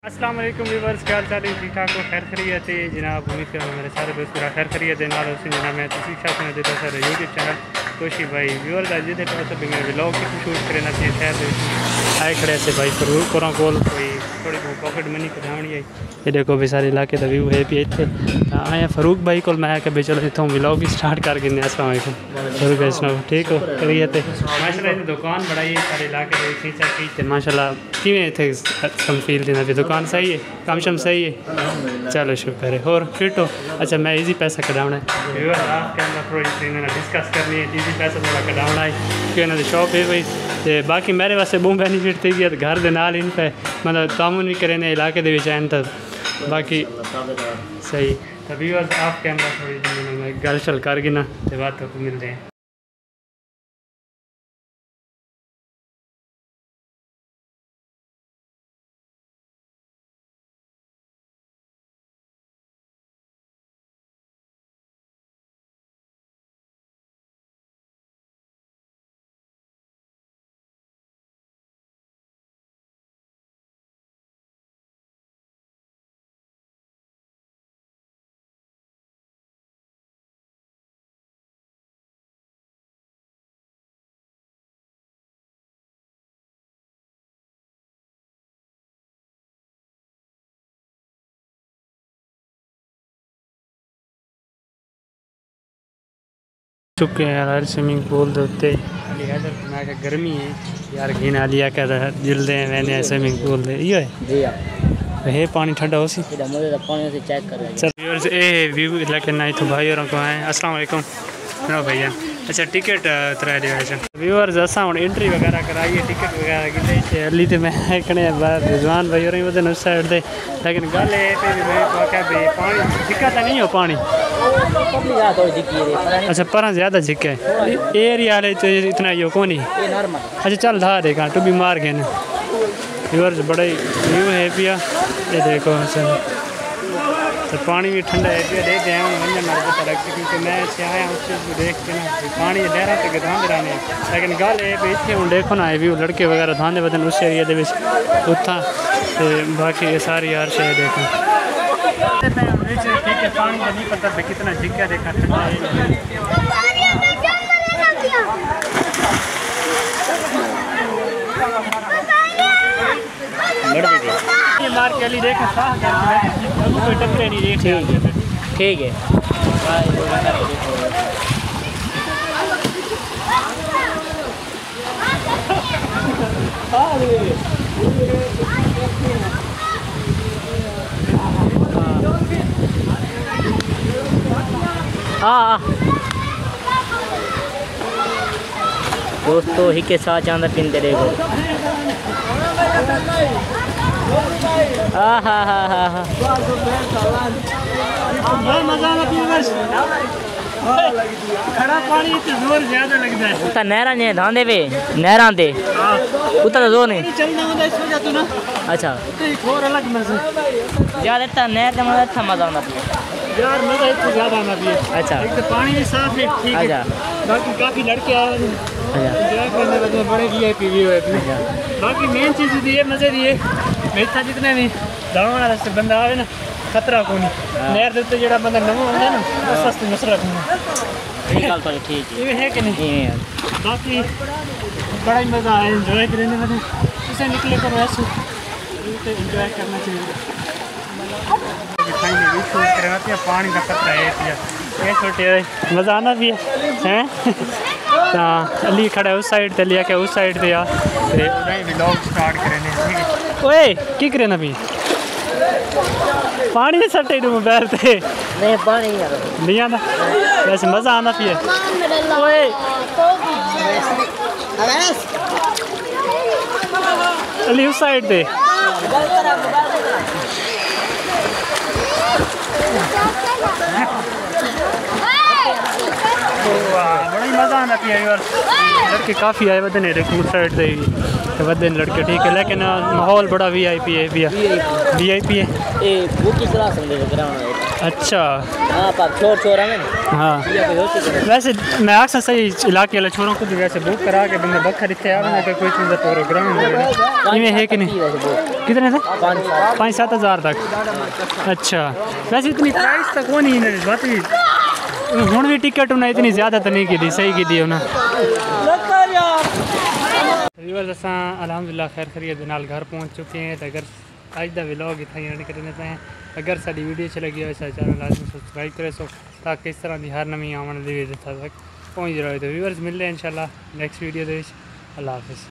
अस्सलाम वालेकुम व्यूअर्स, क्या हाल चाल है? ठीक ठाक हो? खैर खैरियत है जनाब। उम्मीद करूँ मेरे सारे दोस्त पूरा खैर खैरियत है। नाल उसी जनाब मैं शिक्षा सुना देता सर यूट्यूब चैनल कोशी भाई व्यूअर्स आज ये तो भी मेरे व्लॉग की शूट करना चाहिए शहर आए खड़े से भाई फरूक कोरा कोल कोई थोड़ी बहुत पॉकेट मनी कढ़ावनी आई। ये देखो भी सारे इलाके का व्यू है भी इतने आए फरूक भाई को मैं कि चलो इतों व्लॉग भी स्टार्ट कर गिने। अस्सलाम वालेकुम फरूक भाई सुनाओ ठीक हो? खैरियत है माशाल्लाह। दुकान बढ़ाई सारे इलाके खींचा खींचते माशाल्लाह किवें थे सम फील देना भी दुकान सही है काम शम सही है चलो शुक्र है और फिट हो। अच्छा मैं इजी पैसा कढ़ाना है कैमरा डिस्कस करनी है इजी पैसा थोड़ा कढ़ाना है कि इन्होंने शॉप है भाई तो बाकी मेरे वास्ते बहुत बेनीफिट थी गया घर के नाल इन पे मतलब तामुन भी करें इलाके के बाकी सही तभी आप कैमरा थोड़ी गल शल कर गिना तो बात तो मिलते हैं। चुके हैं यार स्विमिंग पूल के उत्ते मैं गर्मी है यार घिना लिया क्या जिलदे मैंने स्विमिंग पूल दे ये है पानी ठंडा हो सी चेक कर चल ये व्यू लेकिन ना तो भाई और को आए। अस्सलाम वालेकुम भैया। अच्छा टिकट तरा व्यूअर्स असा हम एंट्री वगैरह कराइए टिकट वगैरह की हली तो मैं कने रिजवान भाई और वजन उस साइड दे लेकिन गल ये पानी झिका तो नहीं हो पानी अच्छा पर ज़्यादा झिका है एरिया वाले तो इतना यो कौन ही अच्छा चल धा देखा टू भी मार गए ना व्यूअर्स बड़ा ही व्यू है पिया ये देखो तो पानी भी ठंडा है पिया देख गया हूँ वंजन मार पता लगती क्योंकि मैं से आया उस चीज़ को देख के ना पानी लहरा तक धांधे रहने लेकिन गल है भी इतने हूँ देखो ना व्यू लड़के वगैरह धांधे बदन उस एरिया के उत्था तो बाकी ये सारी यार शे देखो ठीक है पानी का नहीं पता कितना झिका देखा ठंडा है मार के लिए देखा कोई टकरे नहीं देख ठीक है हाँ दोस्तों ही के साथ चांदा पिंदे देखो हाँ हाँ हाँ हाँ हाँ खड़ा पानी जोर ज्यादा लगता है उता नहरा ने धांधे पे नहरा दे उता तो जोर नहीं चलना होता इसमें जातू ना अच्छा और अलग मजा यार इतना नहर का मजा अच्छा मजा आना यार मजा इतना ज्यादा आना भी अच्छा एक तो पानी भी साफ है ठीक है बाकी काफी लड़के आए एंजॉय करने लगे बड़े वीआईपी व्यू है बाकी मेन चीज़ ये मजे दी है मेथा जितने भी दाव वाला से बंदा आवे ना खतरा को नहीं नहर दे उत्ते जेड़ा बंदा नवा होंदा ना उस वास्ते मसला नहीं ये गल तो ठीक है ये है कि नहीं बाकी बड़ा ही मज़ा आया एंजॉय करने में इसे निकले करो ऐसे तो एंजॉय करना चाहिए करवाते हैं पानी का खतरा है ये छोटे मज़ा आना भी है अली खड़ा है उस साइड ते लिया क्या उस साइड ते यार व्लॉग स्टार्ट करें ओए की करे ना भी पानी में सटे दो मोबाइल ते नहीं पानी नहीं आना वैसे मज़ा आना भी है ओए अली उस साइड ते बड़ा ही मज़ा आना पिया यार लड़के काफ़ी आए वदन उस साइड से वदन लड़के ठीक है लेकिन माहौल बड़ा वीआईपी है भैया वीआईपी है अच्छा हाँ पर छोर छोर है हाँ वैसे मैं अक्सर सही इलाके वाले छोरों को भी वैसे बुक करा के बंदे बखर इतने आवे कि कोई चीज़ प्रोग्राम इवें है कि नहीं कितने थे 5-7 हज़ार तक अच्छा वैसे इतनी प्राइस तक वो नहीं बात भी हूँ भी टिकट उन्हें इतनी ज़्यादा तो नहीं की थी सही की थी उन्हें व्यूअर्स असां अलहमदुलिल्लाह खैर खैरियत के नाल घर पहुँच चुके हैं तो अगर आज का व्लॉग इतना ही एंड कर देते हैं अगर साड़ी वीडियो अच्छी लगी हो तो चैनल लाजमी सब्सक्राइब करें सो ताकि इस तरह की हर नवी आने वाली वीडियो तक पहुँच रहे तो व्यूअर्स मिलते हैं इंशाल्लाह नेक्स्ट वीडियो अल्लाह हाफिज़।